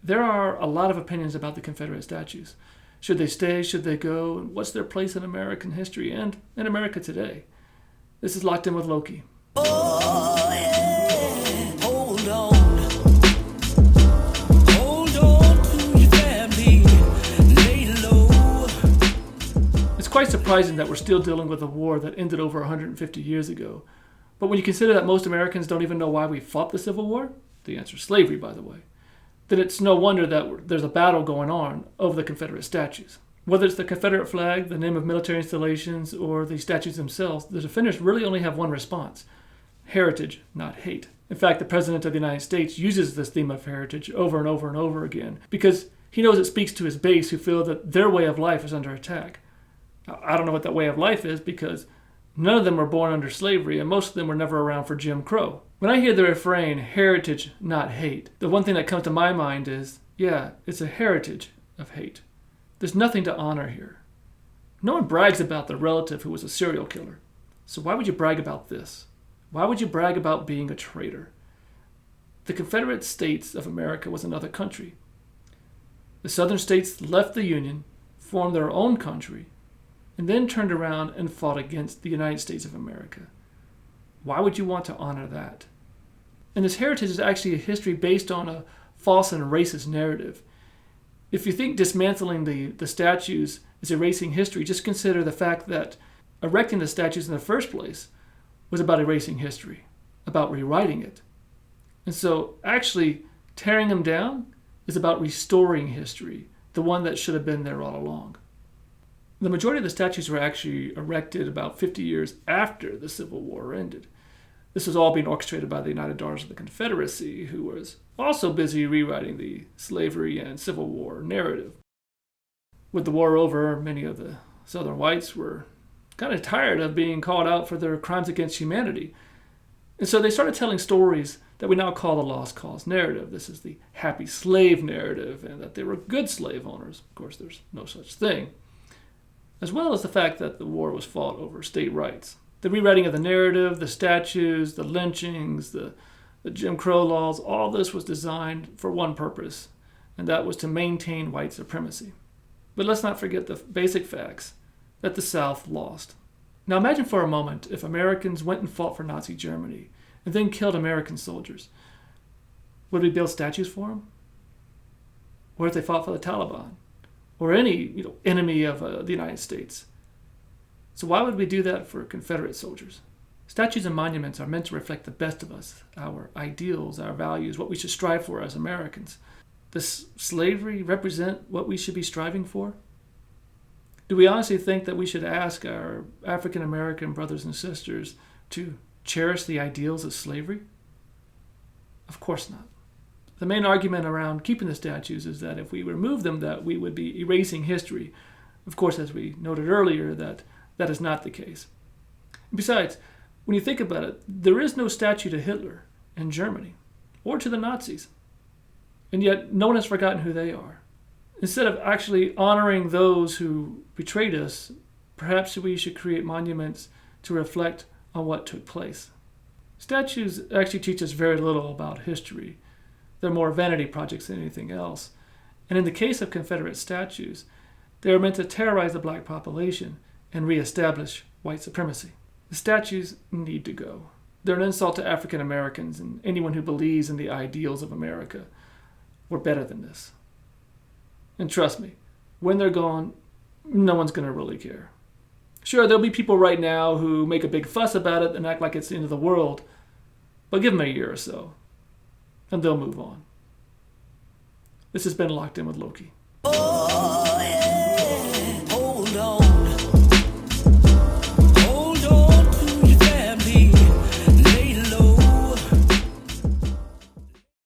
There are a lot of opinions about the Confederate statues. Should they stay? Should they go? And what's their place in American history and in America today? This is Locked In with Loki. Oh, yeah. Hold on. Hold on to your family. Lay low. It's quite surprising that we're still dealing with a war that ended over 150 years ago. But when you consider that most Americans don't even know why we fought the Civil War, the answer is slavery, by the way, then it's no wonder that there's a battle going on over the Confederate statues. Whether it's the Confederate flag, the name of military installations, or the statues themselves, the defenders really only have one response: heritage, not hate. In fact, the President of the United States uses this theme of heritage over and over and over again because he knows it speaks to his base who feel that their way of life is under attack. Now, I don't know what that way of life is because none of them were born under slavery and most of them were never around for Jim Crow. When I hear the refrain, heritage, not hate, the one thing that comes to my mind is, yeah, it's a heritage of hate. There's nothing to honor here. No one brags about the relative who was a serial killer. So why would you brag about this? Why would you brag about being a traitor? The Confederate States of America was another country. The southern states left the Union, formed their own country, and then turned around and fought against the United States of America. Why would you want to honor that? And this heritage is actually a history based on a false and racist narrative. If you think dismantling the statues is erasing history, just consider the fact that erecting the statues in the first place was about erasing history, about rewriting it. And so actually tearing them down is about restoring history, the one that should have been there all along. The majority of the statues were actually erected about 50 years after the Civil War ended. This was all being orchestrated by the United Daughters of the Confederacy, who was also busy rewriting the slavery and Civil War narrative. With the war over, many of the Southern whites were kind of tired of being called out for their crimes against humanity. And so they started telling stories that we now call the lost cause narrative. This is the happy slave narrative, and that they were good slave owners. Of course, there's no such thing. As well as the fact that the war was fought over state rights. The rewriting of the narrative, the statues, the lynchings, the Jim Crow laws, all this was designed for one purpose, and that was to maintain white supremacy. But let's not forget the basic facts, that the South lost. Now imagine for a moment if Americans went and fought for Nazi Germany and then killed American soldiers. Would we build statues for them? Or if they fought for the Taliban? Or any enemy of the United States? So why would we do that for Confederate soldiers? Statues and monuments are meant to reflect the best of us, our ideals, our values, what we should strive for as Americans. Does slavery represent what we should be striving for? Do we honestly think that we should ask our African American brothers and sisters to cherish the ideals of slavery? Of course not. The main argument around keeping the statues is that if we remove them, that we would be erasing history. Of course, as we noted earlier, that is not the case. Besides, when you think about it, there is no statue to Hitler in Germany or to the Nazis. And yet, no one has forgotten who they are. Instead of actually honoring those who betrayed us, perhaps we should create monuments to reflect on what took place. Statues actually teach us very little about history. They're more vanity projects than anything else. And in the case of Confederate statues, they are meant to terrorize the black population and reestablish white supremacy. The statues need to go. They're an insult to African Americans and anyone who believes in the ideals of America. We're better than this. And trust me, when they're gone, no one's going to really care. Sure, there'll be people right now who make a big fuss about it and act like it's the end of the world, but give them a year or so, and they'll move on. This has been Locked In with Loki. Oh.